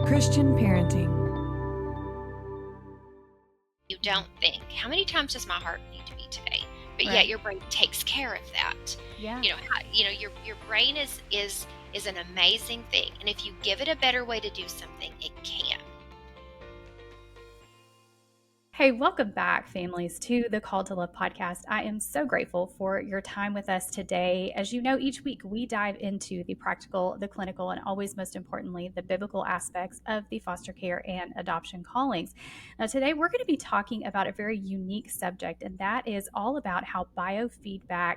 Christian parenting. You don't think, how many times does my heart need to beat today? But Right. yet your brain takes care of that. Yeah. Your brain is an amazing thing, and if you give it a better way to do something, it can. Hey, welcome back, families, to the Call to Love podcast. I am so grateful for your time with us today. As you know, each week we dive into the practical, the clinical, and always most importantly, the biblical aspects of the foster care and adoption callings. Now, today we're going to be talking about a very unique subject, and that is all about how biofeedback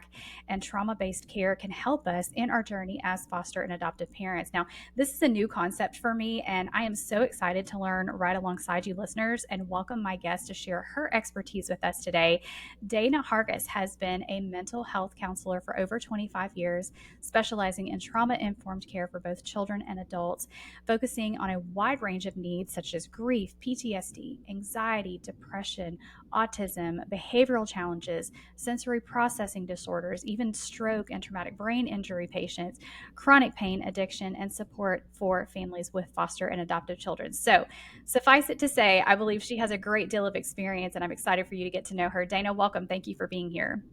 and trauma based care can help us in our journey as foster and adoptive parents. Now, this is a new concept for me, and I am so excited to learn right alongside you listeners and welcome my guest to share her expertise with us today. Dana Hargrus has been a mental health counselor for over 25 years, specializing in trauma-informed care for both children and adults, focusing on a wide range of needs such as grief, PTSD, anxiety, depression, autism, behavioral challenges, sensory processing disorders, even stroke and traumatic brain injury patients, chronic pain, addiction, and support for families with foster and adoptive children. So, suffice it to say, I believe she has a great deal of experience, and I'm excited for you to get to know her. Dana, welcome. Thank you for being here.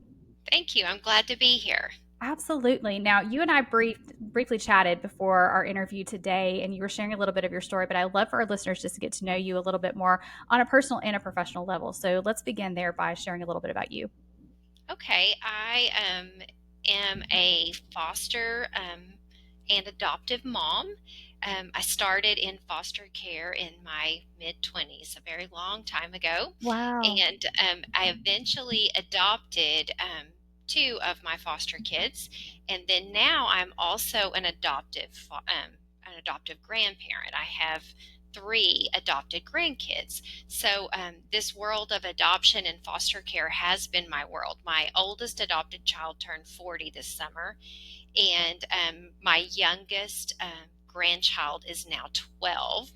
Thank you. I'm glad to be here. Absolutely. Now, you and I briefly chatted before our interview today, and you were sharing a little bit of your story, but I'd love for our listeners just to get to know you a little bit more on a personal and a professional level. So let's begin there by sharing a little bit about you. Okay, I am a foster and adoptive mom. I started in foster care in my mid-20s, a very long time ago, Wow. and I eventually adopted two of my foster kids, and then now I'm also an adoptive grandparent. I have three adopted grandkids. So this world of adoption and foster care has been my world. My oldest adopted child turned 40 this summer, and my youngest grandchild is now 12.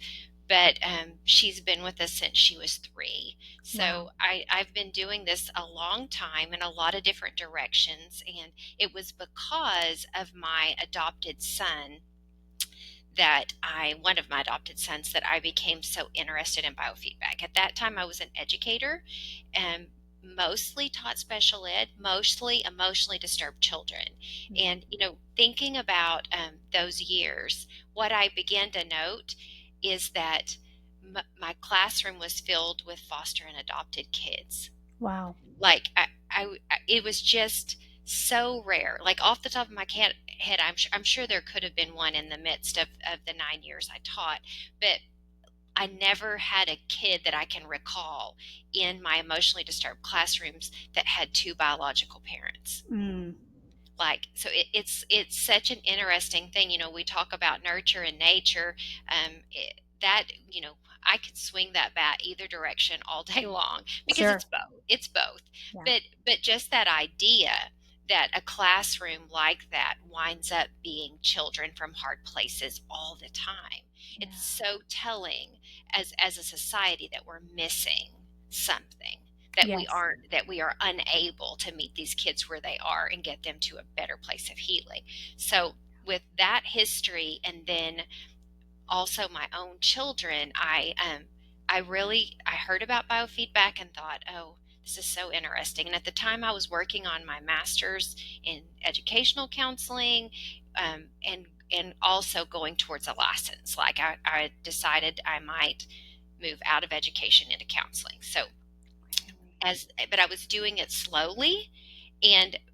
But she's been with us since she was 3. So Wow. I've been doing this a long time in a lot of different directions. And it was because of my adopted son one of my adopted sons, that I became so interested in biofeedback. At that time, I was an educator and mostly taught special ed, mostly emotionally disturbed children. And, thinking about those years, what I began to note is that my classroom was filled with foster and adopted kids. Wow. Like it was just so rare. Like off the top of my head, I'm sure there could have been one in the midst of the 9 years I taught, but I never had a kid that I can recall in my emotionally disturbed classrooms that had two biological parents. Mm. Like, so it's such an interesting thing. We talk about nurture and nature. That I could swing that bat either direction all day long, because Sure. it's both. It's both. Yeah. But just that idea that a classroom like that winds up being children from hard places all the time. Yeah. It's so telling as a society that we're missing something, that Yes. we are unable to meet these kids where they are and get them to a better place of healing. So with that history, and then also my own children, I heard about biofeedback and thought, oh, this is so interesting. And at the time, I was working on my master's in educational counseling, and also going towards a license. Like I decided I might move out of education into counseling. So but I was doing it slowly.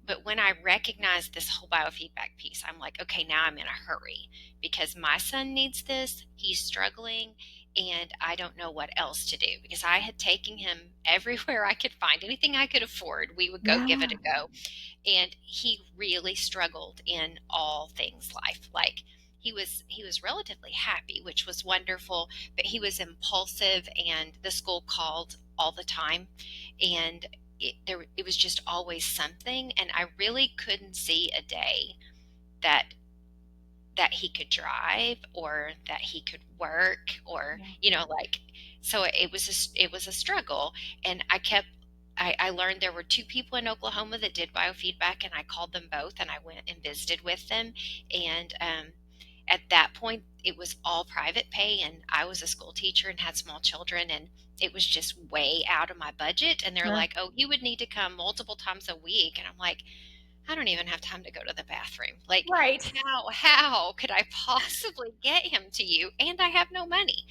But when I recognized this whole biofeedback piece, I'm like, okay, now I'm in a hurry, because my son needs this. He's struggling, and I don't know what else to do, because I had taken him everywhere I could find, anything I could afford. We would go give it a go. And he really struggled in all things life. Like, he was relatively happy, which was wonderful, but he was impulsive, and the school called all the time, and it was just always something. And I really couldn't see a day that he could drive, or that he could work, or so it was a struggle. And I learned there were two people in Oklahoma that did biofeedback, and I called them both, and I went and visited with them. And at that point, it was all private pay, and I was a school teacher and had small children, and it was just way out of my budget. And they're Sure. like, "Oh, you would need to come multiple times a week." And I'm like, I don't even have time to go to the bathroom. Like, Right. how could I possibly get him to you? And I have no money.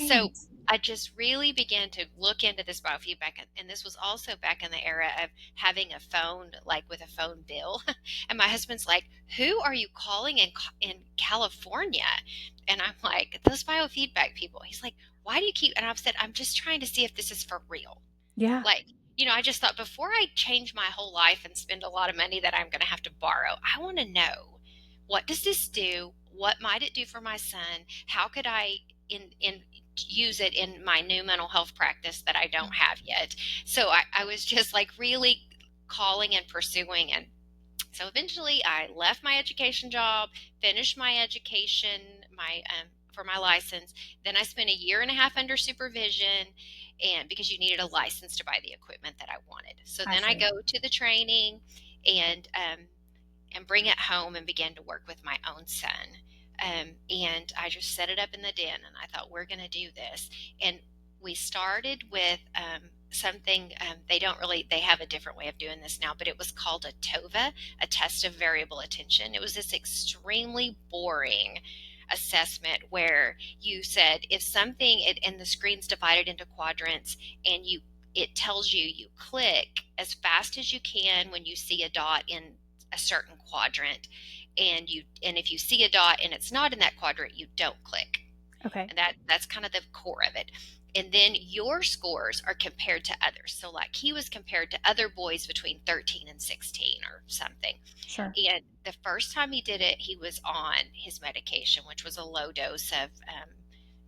So Right. I just really began to look into this biofeedback. And this was also back in the era of having a phone, like with a phone bill. And my husband's like, "Who are you calling in California?" And I'm like, "Those biofeedback people." He's like, "Why do you keep?" And I've said, "I'm just trying to see if this is for real." Yeah. Like, I just thought, before I change my whole life and spend a lot of money that I'm going to have to borrow, I want to know, what does this do? What might it do for my son? How could I in use it in my new mental health practice that I don't have yet? So I was just like really calling and pursuing. And so eventually I left my education job, finished my education, for my license. Then I spent a year and a half under supervision, and because you needed a license to buy the equipment that I wanted. So I then I see. go to the training, and bring it home and began to work with my own son. And I just set it up in the den, and I thought, we're going to do this. And we started with something, they have a different way of doing this now, but it was called a TOVA, a test of variable attention. It was this extremely boring assessment where you said, if something, and the screen's divided into quadrants, and it tells you click as fast as you can when you see a dot in a certain quadrant, and if you see a dot and it's not in that quadrant, you don't click. Okay. And that's kind of the core of it. And then your scores are compared to others. So like, he was compared to other boys between 13 and 16 or something. Sure. And the first time he did it, he was on his medication, which was a low dose of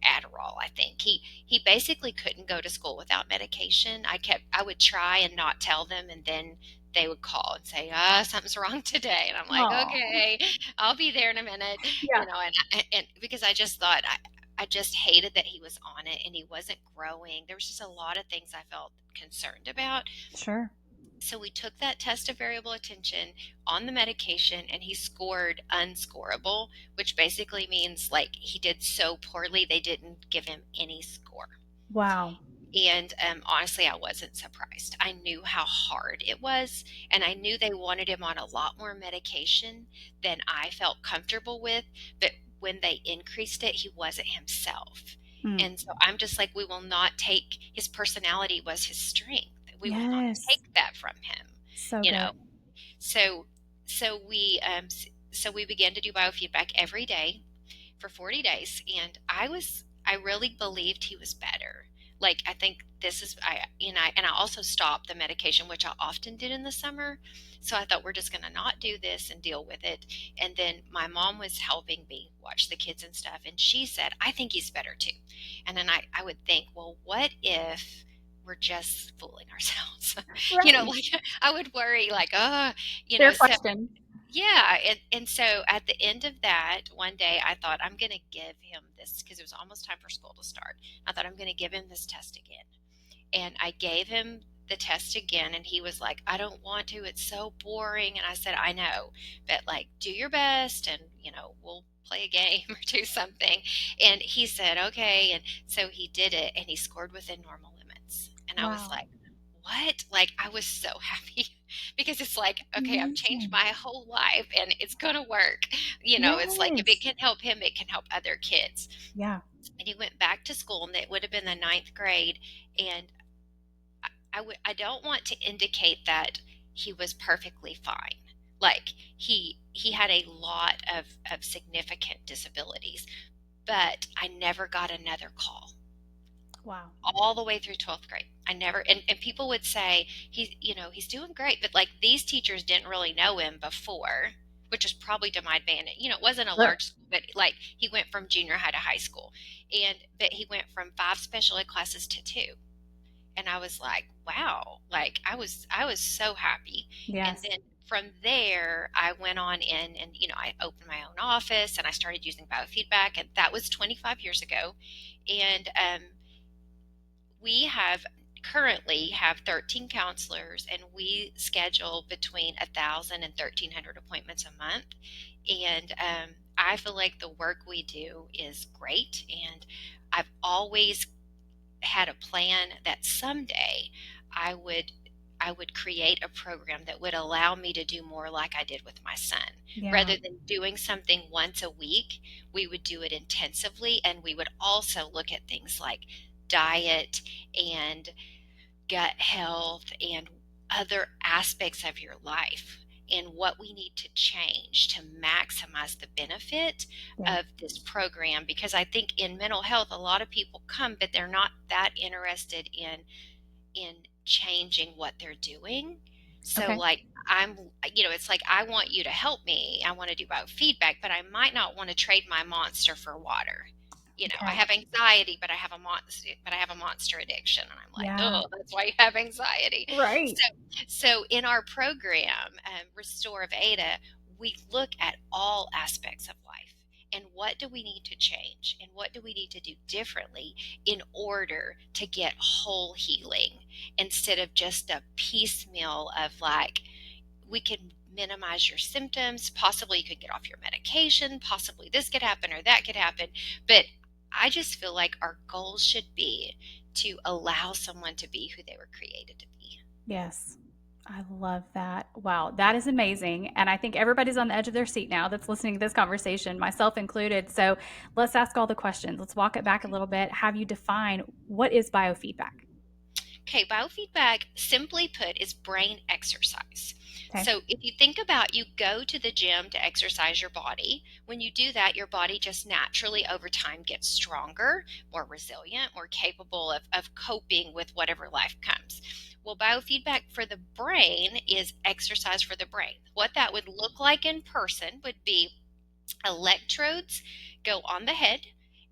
Adderall. I think he basically couldn't go to school without medication. I would try and not tell them, and then they would call and say, something's wrong today. And I'm like, Oh. okay, I'll be there in a minute, Yeah. and because I just thought, I just hated that he was on it and he wasn't growing. There was just a lot of things I felt concerned about. Sure. So we took that test of variable attention on the medication, and he scored unscorable, which basically means like he did so poorly they didn't give him any score. Wow. And honestly, I wasn't surprised. I knew how hard it was, and I knew they wanted him on a lot more medication than I felt comfortable with. But when they increased it, he wasn't himself. Mm. And so I'm just like, we will not take, his personality was his strength. We will not Yes. take that from him, So you know. good. So so we so we began to do biofeedback every day for 40 days, and I really believed he was better. Like, I think this is I also stopped the medication, which I often did in the summer. So I thought, we're just going to not do this and deal with it. And then my mom was helping me watch the kids and stuff, and she said, "I think he's better too." And then I would think, well, what if we're just fooling ourselves? Right. Like, I would worry, like, Fair so question. yeah, and so at the end of that, one day I thought, I'm going to give him this, because it was almost time for school to start. I thought, I'm going to give him this test again. And I gave him the test again, and he was like, "I don't want to. It's so boring." And I said, "I know, but like, do your best, and we'll play a game or do something." And he said, "Okay." And so he did it, and he scored within normal limits. And I was Wow. like, what? Like, I was so happy, because it's like, okay, I've changed Amazing. my whole life and it's going to work. It's like, if it Yes. can help him, it can help other kids. Yeah. And he went back to school, and it would have been the ninth grade. And I don't want to indicate that he was perfectly fine. Like, he had a lot of significant disabilities, but I never got another call Wow. all the way through 12th grade. I never, and people would say, he's doing great, but like, these teachers didn't really know him before, which is probably to my advantage. It wasn't a Sure. large school, but like, he went from junior high to high school, but he went from 5 special ed classes to 2. And I was like, wow, like, I was so happy. And Yes. then from there, I went on in, and I opened my own office, and I started using biofeedback, and that was 25 years ago. And we currently have 13 counselors, and we schedule between 1,000 and 1,300 appointments a month. And I feel like the work we do is great, and I've always had a plan that someday I would I would create a program that would allow me to do more like I did with my son. Yeah. Rather than doing something once a week, we would do it intensively, and we would also look at things like diet and gut health and other aspects of your life and what we need to change to maximize the benefit Yeah. of this program, because I think in mental health a lot of people come but they're not that interested in changing what they're doing. So Okay. like I'm it's like I want you to help me. I want to do biofeedback, but I might not want to trade my monster for water. I Okay. have anxiety, but I have a monster addiction, and I'm like, Yeah. oh, that's why you have anxiety. Right. So in our program, Restore of Ada, we look at all aspects of life and what do we need to change and what do we need to do differently in order to get whole healing instead of just a piecemeal of like, we can minimize your symptoms. Possibly you could get off your medication. Possibly this could happen or that could happen. But I just feel like our goal should be to allow someone to be who they were created to be. Yes. I love that. Wow, that is amazing. And I think everybody's on the edge of their seat now that's listening to this conversation, myself included. So let's ask all the questions. Let's walk it back a Okay. little bit. Have you define what is biofeedback? Okay, biofeedback, simply put, is brain exercise. Okay. So if you think about, you go to the gym to exercise your body. When you do that, your body just naturally over time gets stronger, more resilient, more capable of coping with whatever life comes. Well, biofeedback for the brain is exercise for the brain. What that would look like in person would be electrodes go on the head,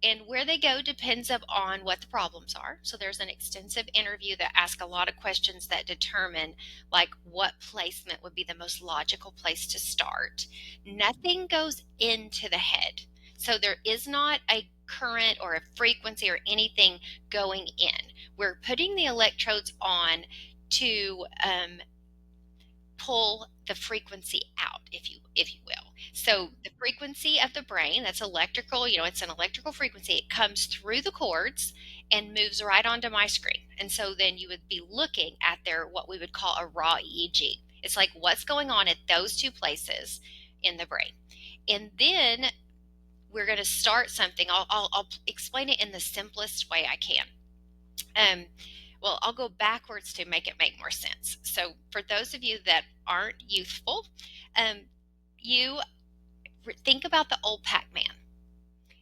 and where they go depends on what the problems are. So there's an extensive interview that asks a lot of questions that determine like what placement would be the most logical place to start. Nothing goes into the head, so there is not a current or a frequency or anything going in. We're putting the electrodes on to pull the frequency out, if you will. So the frequency of the brain, that's electrical, it's an electrical frequency. It comes through the cords and moves right onto my screen. And so then you would be looking at their what we would call a raw EEG. It's like what's going on at those two places in the brain. And then we're going to start something. I'll explain it in the simplest way I can. Um, well, I'll go backwards to make it make more sense. So, for those of you that aren't youthful, um, you think about the old Pac-Man,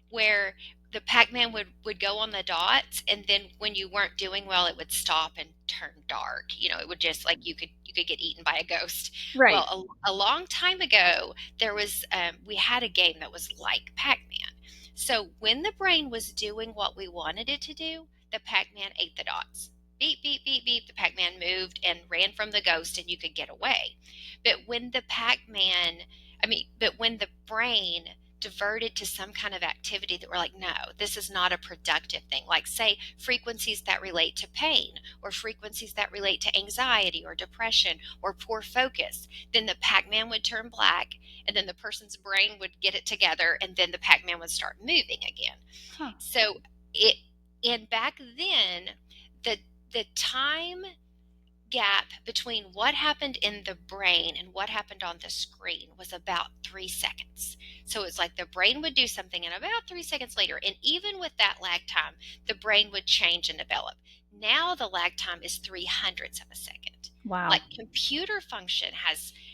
where the Pac-Man would go on the dots, and then when you weren't doing well, it would stop and turn dark. It would just like you could get eaten by a ghost. Right. Well, a long time ago, there was we had a game that was like Pac-Man. So when the brain was doing what we wanted it to do, the Pac-Man ate the dots. Beep, beep, beep, beep. The Pac-Man moved and ran from the ghost, and you could get away. But when the Pac-Man, but when the brain diverted to some kind of activity that we're like, no, this is not a productive thing. Like, say, frequencies that relate to pain or frequencies that relate to anxiety or depression or poor focus, then the Pac Man would turn black, and then the person's brain would get it together, and then the Pac Man would start moving again. Huh. So, and back then, the, the time gap between what happened in the brain and what happened on the screen was about 3 seconds. So it's like the brain would do something, and about 3 seconds later, and even with that lag time, the brain would change and develop. Now the lag time is 300ths of a second. Wow. Like computer function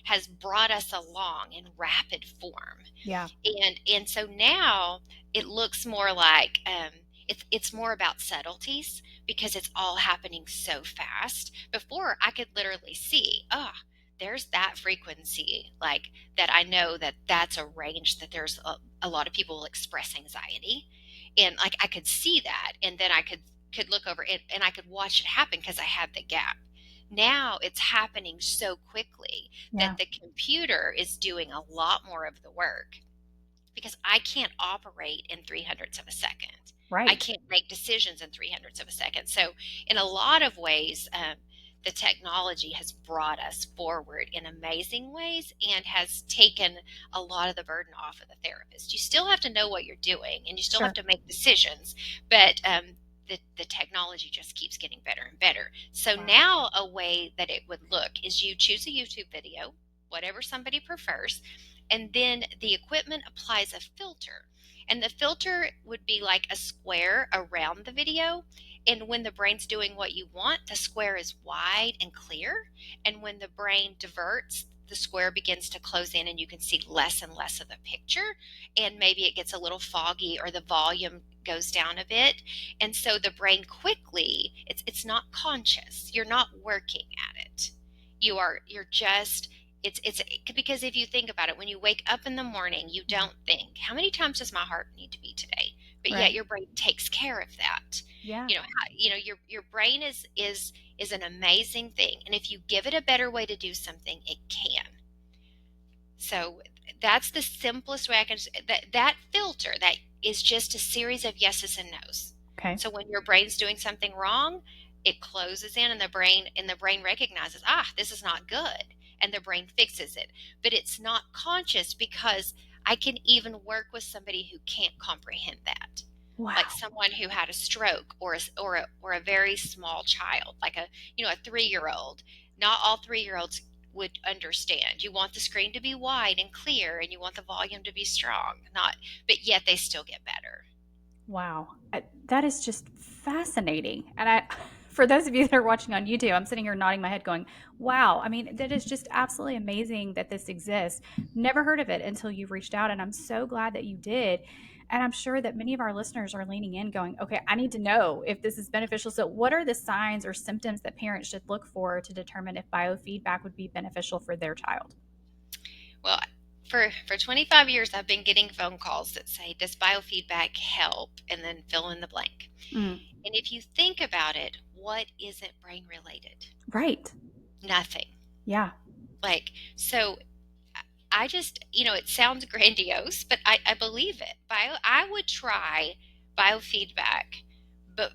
has brought us along in rapid form, Yeah. and so now it looks more like it's more about subtleties because it's all happening so fast. Before I could literally see, there's that frequency, like that I know that that's a range that there's a lot of people will express anxiety, and like I could see that, and then I could look over it and I could watch it happen because I had the gap. Now it's happening so quickly Yeah. that the computer is doing a lot more of the work because I can't operate in 300ths of a second. I Right. can't make decisions in 300ths of a second. So, in a lot of ways, the technology has brought us forward in amazing ways and has taken a lot of the burden off of the therapist. You still have to know what you're doing and you still have Sure. to make decisions, but the technology just keeps getting better and better. So Wow. now a way that it would look is you choose a YouTube video, whatever somebody prefers, and then the equipment applies a filter. And the filter would be like a square around the video. And when the brain's doing what you want, the square is wide and clear. And when the brain diverts, the square begins to close in and you can see less and less of the picture. And maybe it gets a little foggy or the volume goes down a bit. And so the brain quickly, it's not conscious. You're not working at it. You're just it's because if you think about it, when you wake up in the morning, you Mhm. don't think, how many times does my heart need to beat today? But yet Right. your brain takes care of that. Yeah. Your brain is an amazing thing, and if you give it a better way to do something, it can. So that's the simplest way I can. That filter that is just a series of yeses and nos. Okay. So when your brain's doing something wrong, it closes in, and the brain recognizes, this is not good, and the brain fixes it. But it's not conscious because I can even work with somebody who can't comprehend that, like Wow. someone who had a stroke or a very small child, like a 3-year old. Not all 3-year olds would understand. You want the screen to be wide and clear and you want the volume to be strong, not but yet they still get better. Wow. That is just fascinating. And for those of you that are watching on YouTube, I'm sitting here nodding my head going, wow. I mean, that is just absolutely amazing that this exists. Never heard of it until you reached out. And I'm so glad that you did. And I'm sure that many of our listeners are leaning in going, okay, I need to know if this is beneficial. So, what are the signs or symptoms that parents should look for to determine if biofeedback would be beneficial for their child? Well, for 25 years I've been getting phone calls that say, "Does biofeedback help?" and then fill in the blank. Mm, And if you think about it, what isn't brain related? right. Nothing. Yeah. Like, so I just, it sounds grandiose, but I believe it. I would try biofeedback, but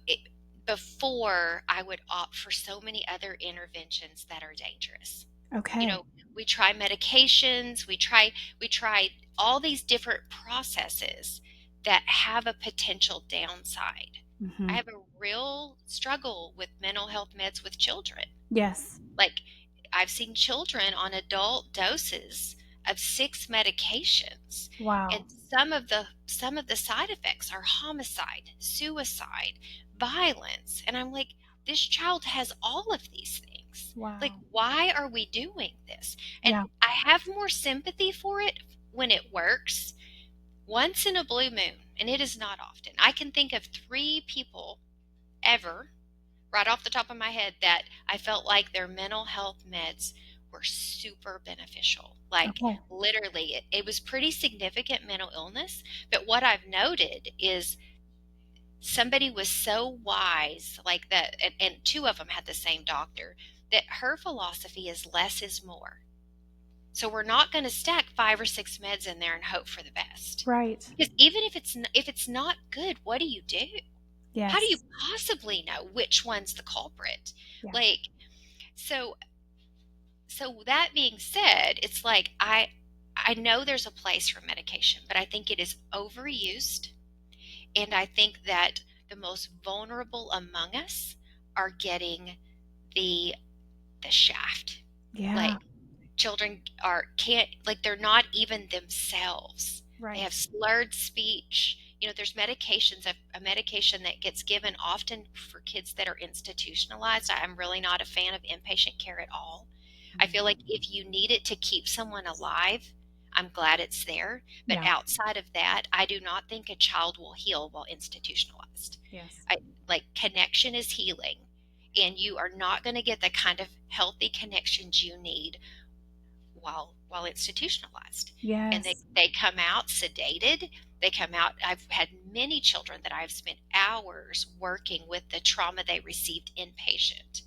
before I would opt for so many other interventions that are dangerous. You Okay. know, we try medications, we try all these different processes that have a potential downside. I Hmm. have a real struggle with mental health meds with children. Yes. Like, I've seen children on adult doses of 6 medications, and Wow. some of the side effects are homicide, suicide, violence, and I'm like, this child has all of these things. Like, Wow. why are we doing this? And Yeah. I have more sympathy for it when it works once in a blue moon, and it is not often. I can think of 3 people ever right off the top of my head that I felt like their mental health meds were super beneficial. Like, Okay. literally, it was pretty significant mental illness. But what I've noted is somebody was so wise, like that, and 2 of them had the same doctor, that her philosophy is less is more. So we're not going to stack 5 or 6 meds in there and hope for the best. Right. Because even if it's not good, what do you do? How do you Yes. possibly know which one's the culprit? Yeah. Like, so that being said, it's like I know there's a place for medication, but I think it is overused, and I think that the most vulnerable among us are getting the shaft. Yeah. Like, children can't, like, they're not even themselves. They have Right. slurred speech. There's medications, a medication that gets given often for kids that are institutionalized. I'm really not a fan of inpatient care at all. I Mhm. feel like if you need it to keep someone alive, I'm glad it's there. But Yeah. outside of that, I do not think a child will heal while institutionalized. Yes. I like, connection is healing, and you are not going to get the kind of healthy connections you need while institutionalized. And they, Yes. they come out sedated. They come out, I've had many children that I've spent hours working with the trauma they received inpatient.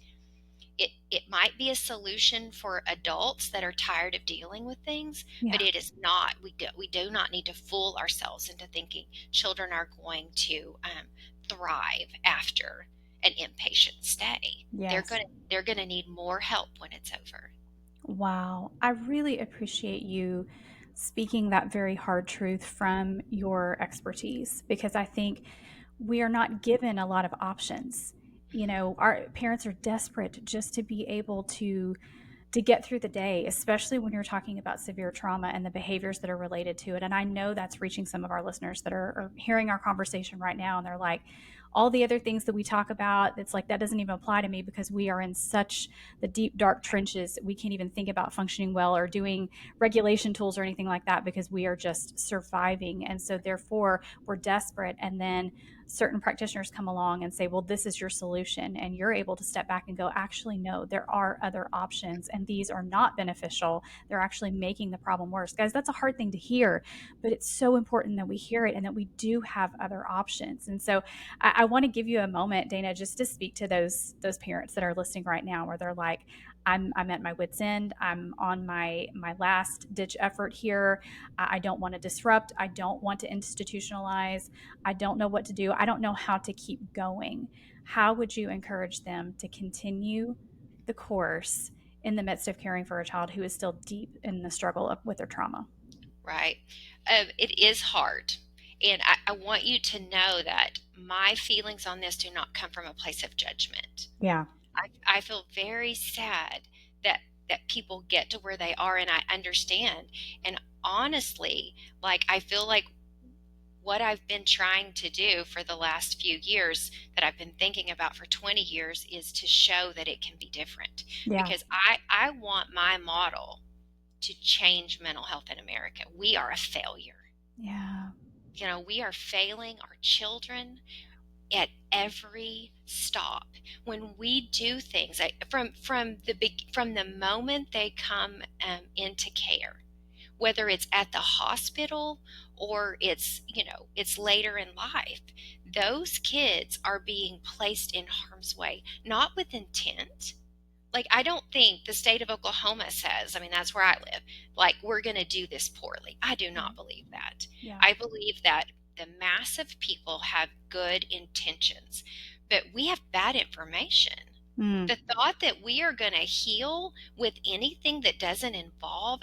It might be a solution for adults that are tired of dealing with things, Yeah. but it is not. We do not need to fool ourselves into thinking children are going to thrive after an inpatient stay. Yes. They're gonna need more help when it's over. Wow. I really appreciate you speaking that very hard truth from your expertise, because I think we are not given a lot of options. You know, our parents are desperate just to be able to get through the day, especially when you're talking about severe trauma and the behaviors that are related to it. And I know that's reaching some of our listeners that are hearing our conversation right now. And they're like, all the other things that we talk about, it's like that doesn't even apply to me because we are in such the deep, dark trenches that we can't even think about functioning well or doing regulation tools or anything like that because we are just surviving. And so, therefore, we're desperate. And then certain practitioners come along and say, well, this is your solution. And you're able to step back and go, actually, no, there are other options. And these are not beneficial. They're actually making the problem worse. Guys, that's a hard thing to hear, but it's so important that we hear it and that we do have other options. And so I want to give you a moment, Dana, just to speak to those parents that are listening right now where they're like, I'm at my wit's end. I'm on my last ditch effort here. I don't want to disrupt. I don't want to institutionalize. I don't know what to do. I don't know how to keep going. How would you encourage them to continue the course in the midst of caring for a child who is still deep in the struggle with their trauma? Right? It is hard. And I want you to know that my feelings on this do not come from a place of judgment. Yeah. I feel very sad that people get to where they are, and I understand. And honestly, like I feel like what I've been trying to do for the last few years that I've been thinking about for 20 years is to show that it can be different, Yeah. because I want my model to change mental health in America. We are a failure. Yeah. You know, we are failing our children at every stop when we do things from the moment they come into care, whether it's at the hospital or it's later in life. Those kids are being placed in harm's way, not with intent. Like, I don't think the state of Oklahoma says, I mean, that's where I live, like, we're going to do this poorly. I do not believe that. Yeah. I believe that the mass of people have good intentions, but we have bad information. Mm. The thought that we are going to heal with anything that doesn't involve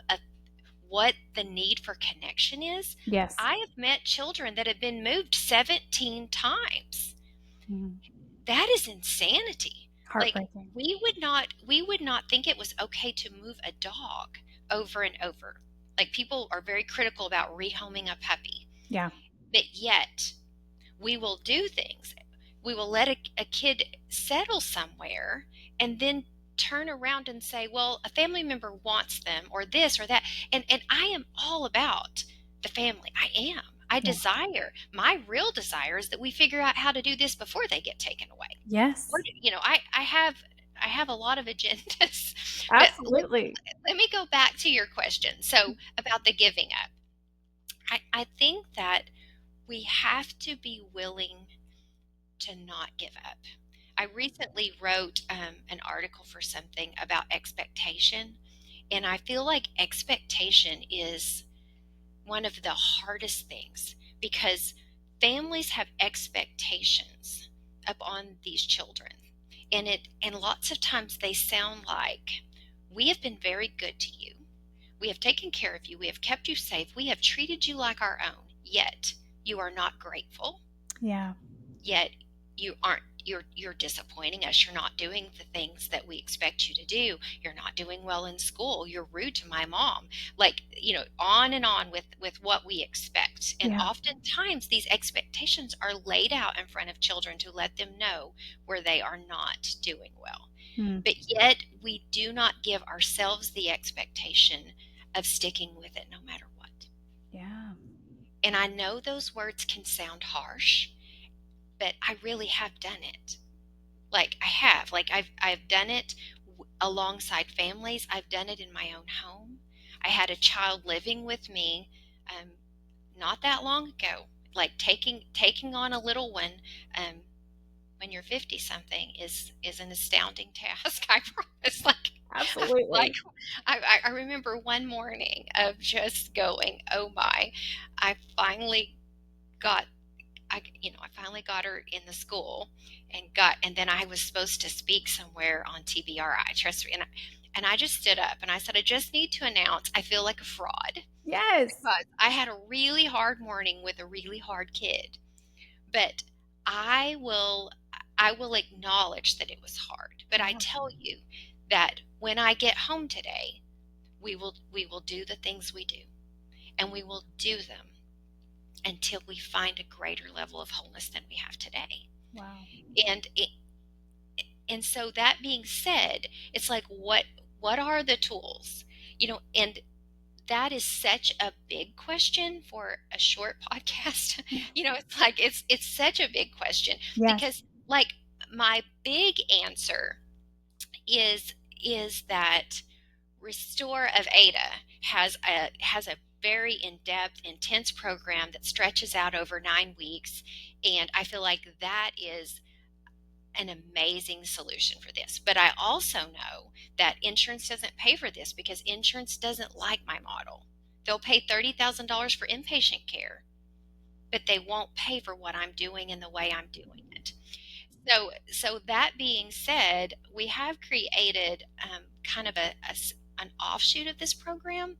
what the need for connection is. Yes. I have met children that have been moved 17 times. Mm. That is insanity. Like, Heartbreaking. we would not think it was okay to move a dog over and over. Like, people are very critical about rehoming a puppy, Yeah. but yet we will do things. We will let a kid settle somewhere and then turn around and say, well, a family member wants them, or this or that. And I am all about the family. I am. Yeah. My real desire is that we figure out how to do this before they get taken away. Yes. I have a lot of agendas, but Absolutely. let me go back to your question. So about the giving up, I think that we have to be willing to not give up. I recently wrote an article for something about expectation, and I feel like expectation is one of the hardest things, because families have expectations upon these children, and lots of times they sound like, we have been very good to you, we have taken care of you, we have kept you safe, we have treated you like our own, yet you are not grateful, Yeah. yet you're disappointing us, you're not doing the things that we expect you to do, you're not doing well in school, you're rude to my mom, like, on and on with what we expect. And Yeah. oftentimes these expectations are laid out in front of children to let them know where they are not doing well, Mm. but yet we do not give ourselves the expectation of sticking with it no matter what. Yeah. And I know those words can sound harsh, but I really have done it. Like, I have. Like, I've done it alongside families. I've done it in my own home. I had a child living with me not that long ago. Like, taking on a little one when you're 50 something is an astounding task. I promise. Like Absolutely. I remember one morning of just going, oh my, I finally got I finally got her in the school and then I was supposed to speak somewhere on TBRI, trust me. And I just stood up and I said, I just need to announce I feel like a fraud Yes. because I had a really hard morning with a really hard kid. But I will I will acknowledge that it was hard. But I Yeah. tell you that when I get home today, we will do the things we do, and we will do them until we find a greater level of wholeness than we have today. Wow. And so that being said, it's like what are the tools? And that is such a big question for a short podcast. It's like it's such a big question Yes. because like my big answer is that Restore of Ada has a very in-depth, intense program that stretches out over 9 weeks, and I feel like that is an amazing solution for this. But I also know that insurance doesn't pay for this because insurance doesn't like my model. They'll pay $30,000 for inpatient care, but they won't pay for what I'm doing and the way I'm doing it. So that being said, we have created kind of an offshoot of this program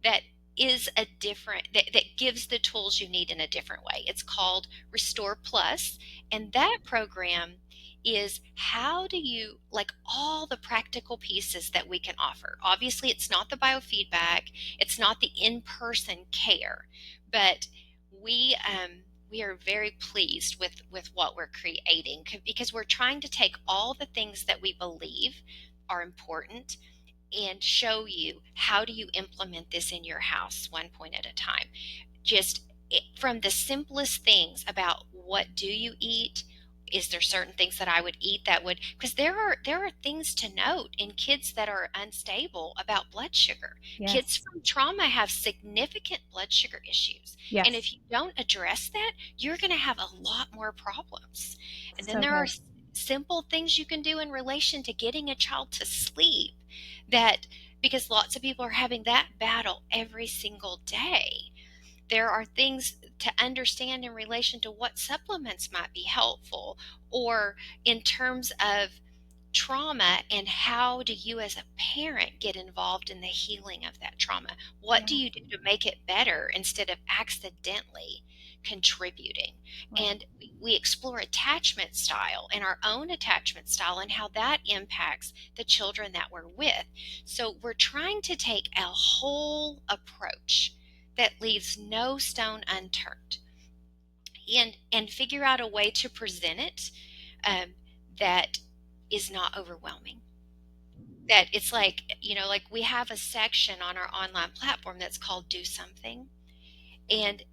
that is a different that gives the tools you need in a different way. It's called Restore Plus, and that program is how do you like all the practical pieces that we can offer. Obviously, it's not the biofeedback, it's not the in-person care, but we are very pleased with what we're creating because we're trying to take all the things that we believe are important and show you how do you implement this in your house one point at a time. Just from the simplest things about what do you eat, is there certain things that I would eat that would, because there are things to note in kids that are unstable about blood sugar. Kids Yes. from trauma have significant blood sugar issues, and Yes. if you don't address that, you're going to have a lot more problems. And then So there are good. simple things you can do in relation to getting a child to sleep, that because lots of people are having that battle every single day. There are things to understand in relation to what supplements might be helpful, or in terms of trauma, and how do you as a parent get involved in the healing of that trauma? What Yeah. do you do to make it better instead of accidentally contributing? Right. And we explore attachment style and our own attachment style and how that impacts the children that we're with. So we're trying to take a whole approach that leaves no stone unturned, and figure out a way to present it um, that is not overwhelming. That it's like, like we have a section on our online platform that's called Do Something. And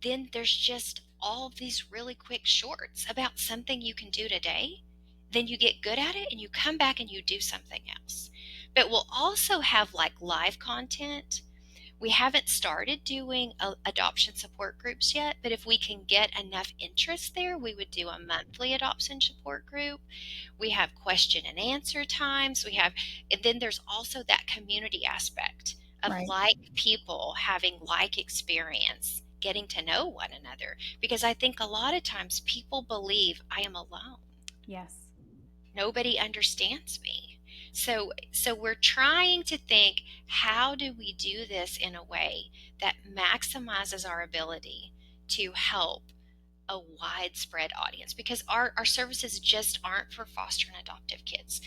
then there's just all of these really quick shorts about something you can do today. Then you get good at it and you come back and you do something else. But we'll also have like live content. We haven't started doing adoption support groups yet, but if we can get enough interest there, we would do a monthly adoption support group. We have question and answer times. And then there's also that community aspect of Right. like people having like experience, getting to know one another. Because I think a lot of times people believe I am alone. Yes. Nobody understands me. So we're trying to think, how do we do this in a way that maximizes our ability to help a widespread audience, because our services just aren't for foster and adoptive kids.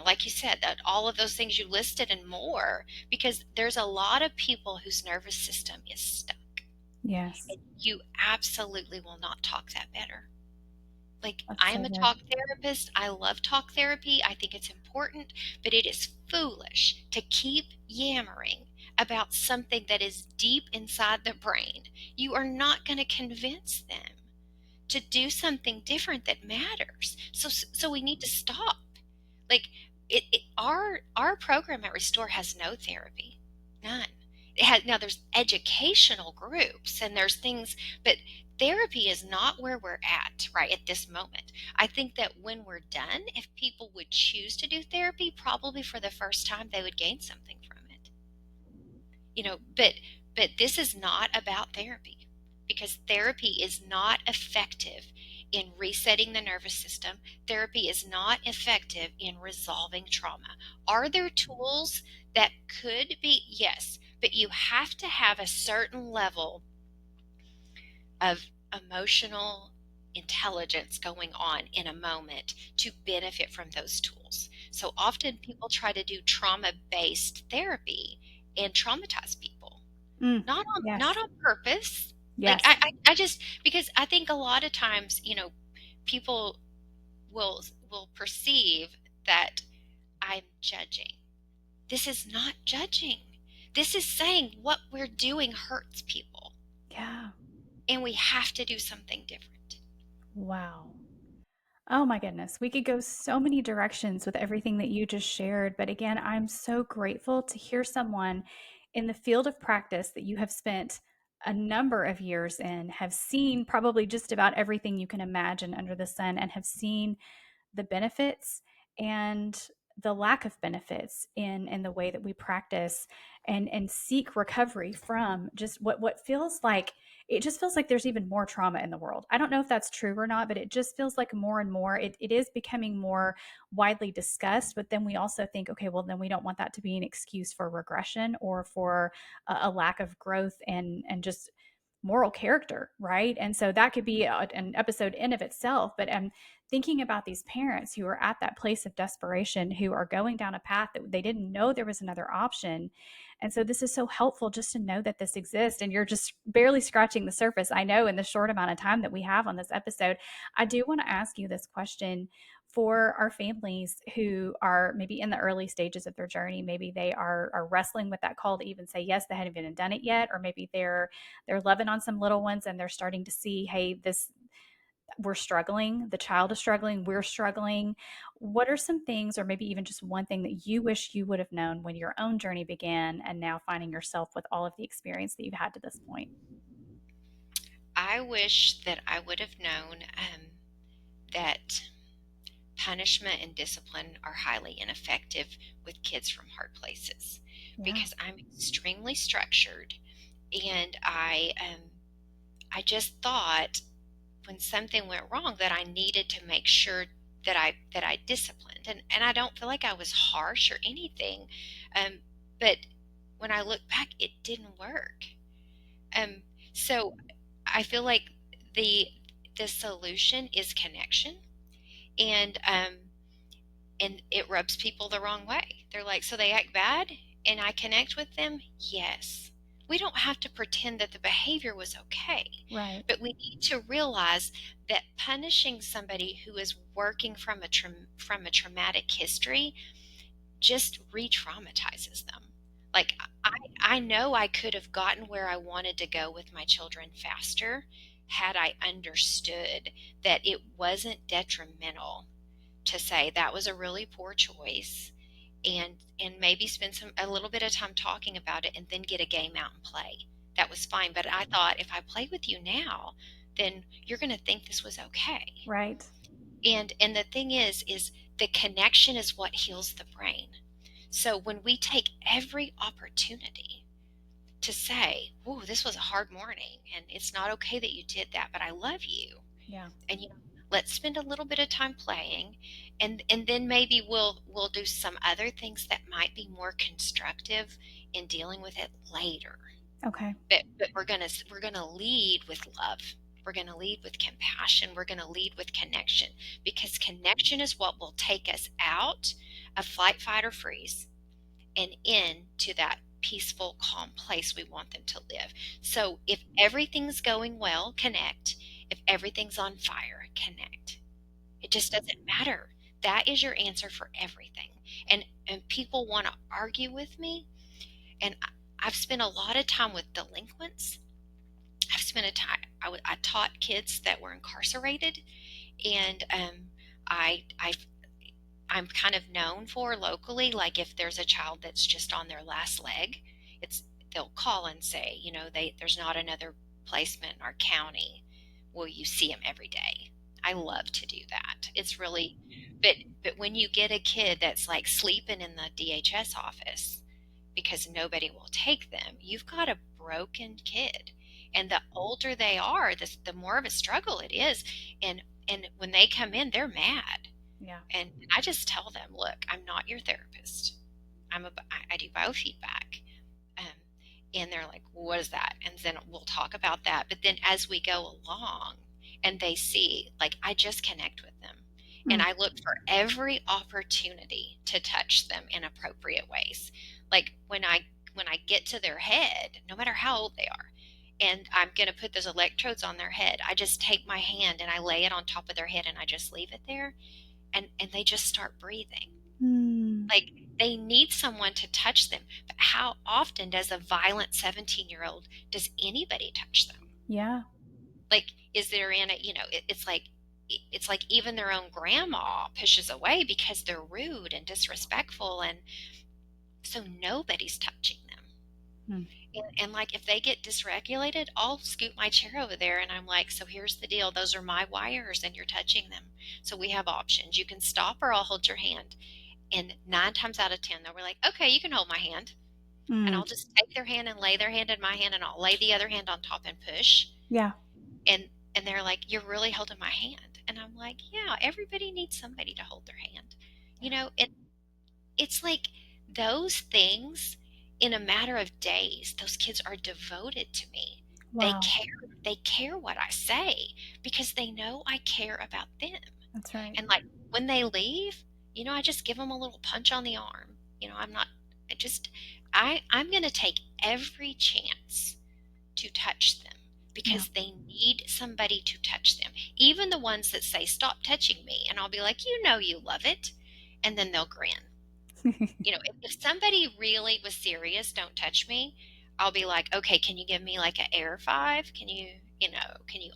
Like you said, that all of those things you listed and more, because there's a lot of people whose nervous system is stuck. Yes. And you absolutely will not talk that better. Like, That's I so am a good. talk therapist. I love talk therapy. I think it's important, but it is foolish to keep yammering about something that is deep inside the brain. You are not going to convince them to do something different that matters. So we need to stop. Like, our program at Restore has no therapy, none. Now there's educational groups and there's things, but therapy is not where we're at right at this moment. I think that when we're done, if people would choose to do therapy, probably for the first time they would gain something from it. But this is not about therapy, because therapy is not effective in resetting the nervous system. Therapy is not effective in resolving trauma. Are there tools that could be? Yes, but you have to have a certain level of emotional intelligence going on in a moment to benefit from those tools. So often people try to do trauma-based therapy and traumatize people. Mm, Not yes. on purpose. Like Yes. I just, because I think a lot of times, people will will perceive that I'm judging. This is not judging. This is saying what we're doing hurts people, Yeah. and we have to do something different. Wow. Oh my goodness. We could go so many directions with everything that you just shared. But again, I'm so grateful to hear someone in the field of practice that you have spent a number of years in, have seen probably just about everything you can imagine under the sun, and have seen the benefits and the lack of benefits in the way that we practice and seek recovery from just what feels like, it just feels like there's even more trauma in the world. I don't know if that's true or not, but it just feels like more and more it is becoming more widely discussed. But then we also think, okay, well, then we don't want that to be an excuse for regression or for a lack of growth and just moral character, right? And so that could be an episode in of itself. But thinking about these parents who are at that place of desperation, who are going down a path that they didn't know there was another option. And so this is so helpful just to know that this exists. And you're just barely scratching the surface, I know, in the short amount of time that we have on this episode. I do want to ask you this question for our families who are maybe in the early stages of their journey. Maybe they are wrestling with that call to even say yes, they hadn't even done it yet, or maybe they're loving on some little ones and they're starting to see, hey, this, we're struggling, the child is struggling, we're struggling. What are some things, or maybe even just one thing, that you wish you would have known when your own journey began and now finding yourself with all of the experience that you've had to this point? I wish that I would have known that punishment and discipline are highly ineffective with kids from hard places, Yeah. because I'm extremely structured, and I just thought when something went wrong that I needed to make sure that I disciplined, and I don't feel like I was harsh or anything, um, but when I look back, it didn't work. Um, so I feel like the the solution is connection, and and it rubs people the wrong way. They're like, so they act bad, and I connect with them. Yes, we don't have to pretend that the behavior was okay, Right. but we need to realize that punishing somebody who is working from from a traumatic history just re-traumatizes them. Like, I know I could have gotten where I wanted to go with my children faster had I understood that it wasn't detrimental to say that was a really poor choice, and maybe spend a little bit of time talking about it and then get a game out and play. That was fine, but I thought if I play with you now, then you're going to think this was okay. Right. And the thing is the connection is what heals the brain. So when we take every opportunity to say, "Oh, this was a hard morning and it's not okay that you did that, but I love you." Yeah. And let's spend a little bit of time playing, and then maybe we'll do some other things that might be more constructive in dealing with it later. Okay. But we're gonna lead with love. We're gonna lead with compassion. We're gonna lead with connection, because connection is what will take us out of flight, fight, or freeze and into that peaceful, calm place we want them to live. So if everything's going well, connect. If everything's on fire, connect. It just doesn't matter. That is your answer for everything. And people want to argue with me, and I've spent a lot of time with delinquents. I've spent a time. I taught kids that were incarcerated, and I I'm kind of known for locally, like if there's a child that's just on their last leg, it's they'll call and say, there's not another placement in our county. Will you see them every day? I love to do that. It's really, but when you get a kid that's like sleeping in the DHS office because nobody will take them, you've got a broken kid. And the older they are, the more of a struggle it is. And when they come in, they're mad. Yeah. And I just tell them, look, I'm not your therapist. I do biofeedback. Um, and they're like, what is that? And then we'll talk about that. But then as we go along and they see, like, I just connect with them and Mm. I look for every opportunity to touch them in appropriate ways. Like when I get to their head, no matter how old they are, and I'm going to put those electrodes on their head, I just take my hand and I lay it on top of their head and I just leave it there, and they just start breathing. Mm. Like, they need someone to touch them. But how often does a violent 17-year-old, does anybody touch them? Yeah. Like, is there in it, it's like even their own grandma pushes away because they're rude and disrespectful, and so nobody's touching them. Mm. And like, if they get dysregulated, I'll scoot my chair over there and I'm like, so here's the deal. Those are my wires and you're touching them. So we have options. You can stop or I'll hold your hand. And 9 times out of 10, they'll be like, okay, you can hold my hand. And Mm. I'll just take their hand and lay their hand in my hand and I'll lay the other hand on top and push. Yeah. And they're like, you're really holding my hand. And I'm like, yeah, everybody needs somebody to hold their hand. You know, it's like those things, in a matter of days, those kids are devoted to me. They Wow. care. They care what I say because they know I care about them. That's right. And like when they leave, I just give them a little punch on the arm. I'm not, I just, I'm going to take every chance to touch them Yeah. because they need somebody to touch them. Even the ones that say, stop touching me. And I'll be like, you love it. And then they'll grin. If somebody really was serious, don't touch me, I'll be like, okay, can you give me like an air five? Can you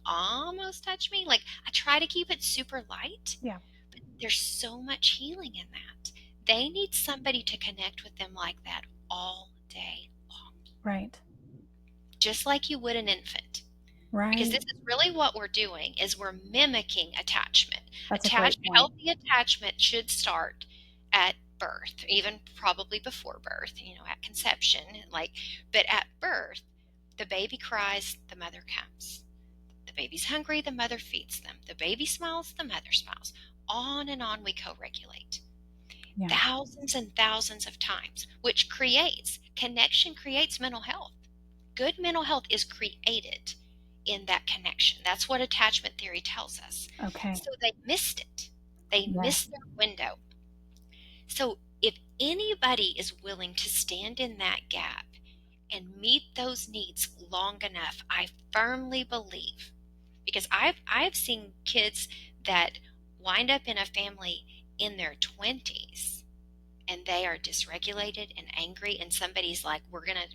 almost touch me? Like, I try to keep it super light, Yeah. but there's so much healing in that. They need somebody to connect with them like that all day long, Right. just like you would an infant. Because Right. this is really what we're doing is we're mimicking attachment. That's a great point. Healthy attachment should start at birth, even probably before birth, at conception. But at birth, the baby cries, the mother comes. The baby's hungry, the mother feeds them. The baby smiles, the mother smiles. On and on we co-regulate. Yeah. Thousands and thousands of times, which connection creates mental health. Good mental health is created in that connection. That's what attachment theory tells us. Okay. So they missed it. They Yes. missed their window. So if anybody is willing to stand in that gap and meet those needs long enough, I firmly believe, because I've seen kids that wind up in a family in their 20s and they are dysregulated and angry, and somebody's like, we're gonna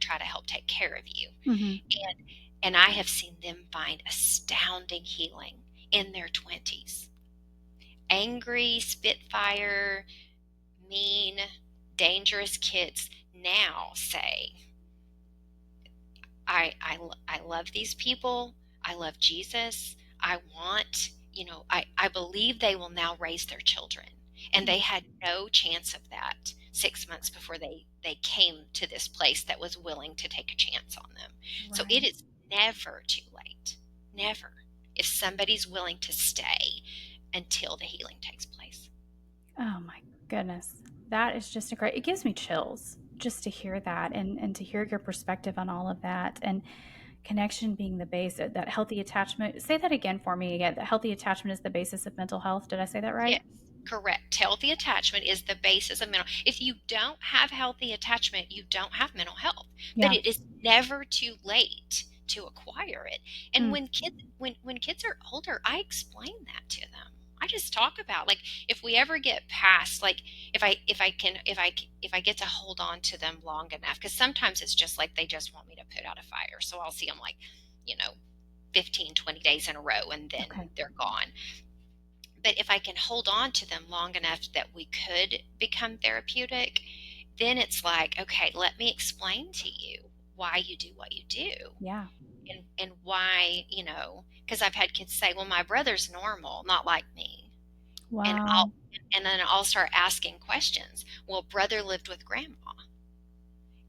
try to help take care of you. Hmm. And I have seen them find astounding healing in their 20s. Angry, spitfire, mean, dangerous kids now say, I love these people. I love Jesus. I want, I believe they will now raise their children. And they had no chance of that 6 months before they came to this place that was willing to take a chance on them. So it Right. is never too late. Never. If somebody's willing to stay until the healing takes place. Oh my goodness. That is just a great, it gives me chills just to hear that and to hear your perspective on all of that. And connection being the base, that healthy attachment. Say that again for me again. That healthy attachment is the basis of mental health. Did I say that right? Yes, correct. Healthy attachment is the basis of mental. If you don't have healthy attachment, you don't have mental health. But Yeah. it is never too late to acquire it. And Mm. when kids are older, I explain that to them. I just talk about, like, if we ever get past, like, if I get to hold on to them long enough, because sometimes it's just like they just want me to put out a fire. So I'll see them like, you know, 15, 20 days in a row and then Okay. they're gone. But if I can hold on to them long enough that we could become therapeutic, then it's like, okay, let me explain to you why you do what you do, Yeah. and why, because I've had kids say, well, my brother's normal, not like me. And Wow. then I'll start asking questions. Well, brother lived with grandma.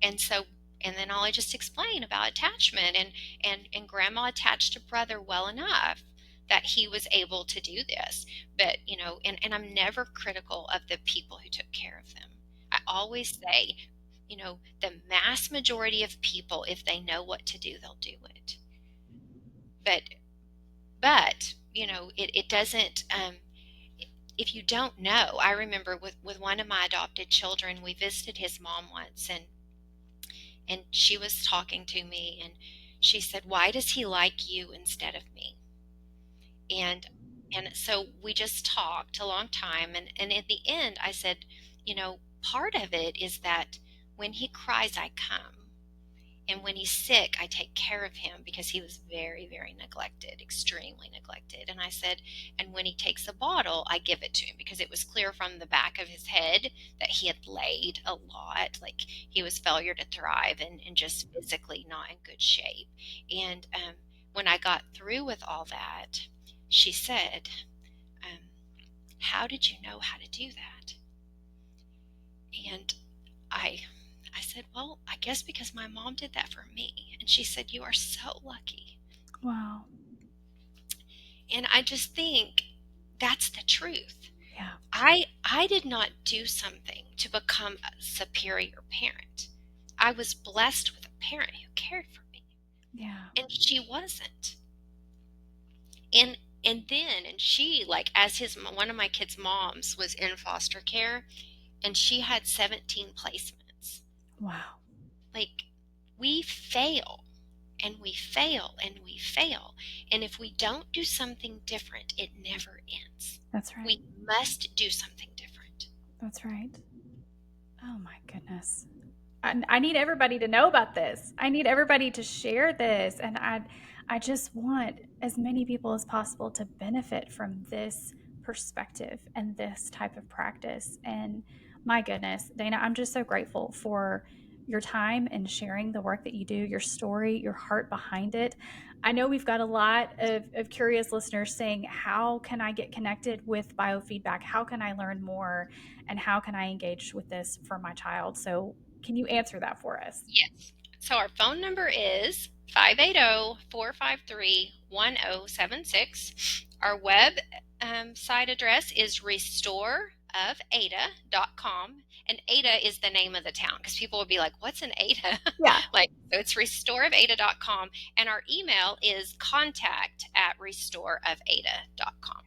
And so And then I'll just explain about attachment, and grandma attached to brother well enough that he was able to do this. But, and I'm never critical of the people who took care of them. I always say, the mass majority of people, if they know what to do, they'll do it. But it doesn't, if you don't know. I remember with one of my adopted children, we visited his mom once, and she was talking to me, and she said, "Why does he like you instead of me?" And so we just talked a long time, and at the end I said, part of it is that when he cries, I come. And when he's sick, I take care of him, because he was very, very neglected, extremely neglected. And I said, and when he takes a bottle, I give it to him, because it was clear from the back of his head that he had laid a lot. Like, he was failure to thrive, and just physically not in good shape. And when I got through with all that, she said, "How did you know how to do that?" And I said, "Well, I guess because my mom did that for me." And she said, "You are so lucky." Wow. And I just think that's the truth. Yeah. I did not do something to become a superior parent. I was blessed with a parent who cared for me, Yeah. and she wasn't. And she, like, as one of my kids' moms was in foster care, and she had 17 placements. Wow. Like, we fail, and we fail, and we fail. And if we don't do something different, it never ends. That's right. We must do something different. That's right. Oh my goodness. I need everybody to know about this. I need everybody to share this. And I just want as many people as possible to benefit from this perspective and this type of practice. And my goodness, Dana, I'm just so grateful for your time and sharing the work that you do, your story, your heart behind it. I know we've got a lot of curious listeners saying, how can I get connected with biofeedback? How can I learn more? And how can I engage with this for my child? So, can you answer that for us? Yes. So our phone number is 580-453-1076. Our web site address is restoreofada.com. And Ada is the name of the town, because people will be like, "What's an Ada?" Yeah. So it's restoreofada.com. And our email is contact@restoreofada.com.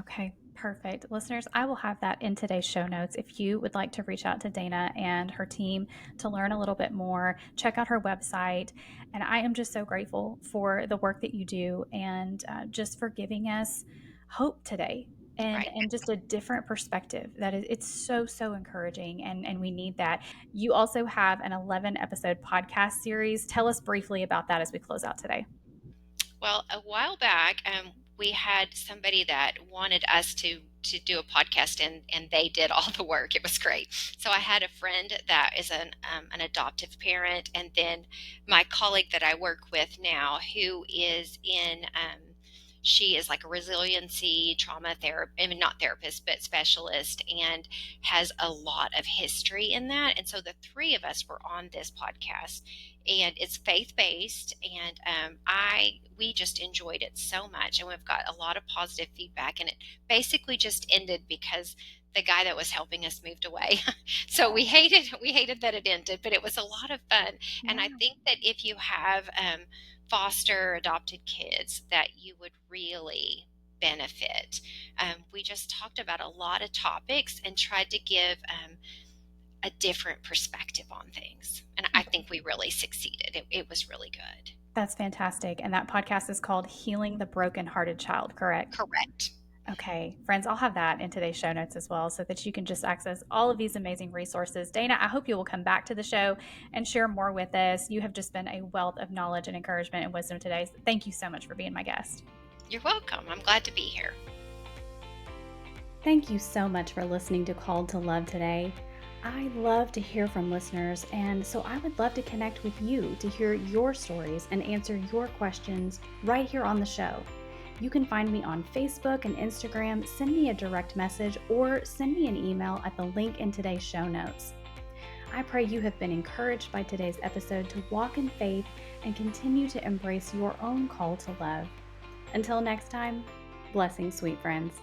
Okay, perfect. Listeners, I will have that in today's show notes. If you would like to reach out to Dana and her team to learn a little bit more, check out her website. And I am just so grateful for the work that you do, and just for giving us hope today. And, Right. and just a different perspective it's so encouraging, and we need that. You also have an 11 episode podcast series. Tell us briefly about that as we close out today. Well, a while back, we had somebody that wanted us to do a podcast, and they did all the work. It was great. So I had a friend that is an adoptive parent, and then my colleague that I work with now, who is in she is like a resiliency trauma therapist, I mean, not therapist, but specialist, and has a lot of history in that. And so the three of us were on this podcast, and it's faith-based, and we just enjoyed it so much, and we've got a lot of positive feedback. And it basically just ended because the guy that was helping us moved away. So we hated that it ended, but it was a lot of fun. And I Yeah. think that if you have foster adopted kids, that you would really benefit. We just talked about a lot of topics and tried to give a different perspective on things. And I think we really succeeded. It was really good. That's fantastic. And that podcast is called Healing the Brokenhearted Child, correct? Correct. Okay, friends, I'll have that in today's show notes as well, so that you can just access all of these amazing resources. Dana, I hope you will come back to the show and share more with us. You have just been a wealth of knowledge and encouragement and wisdom today. So thank you so much for being my guest. You're welcome. I'm glad to be here. Thank you so much for listening to Called to Love today. I love to hear from listeners, and so I would love to connect with you to hear your stories and answer your questions right here on the show. You can find me on Facebook and Instagram, send me a direct message, or send me an email at the link in today's show notes. I pray you have been encouraged by today's episode to walk in faith and continue to embrace your own call to love. Until next time, blessings, sweet friends.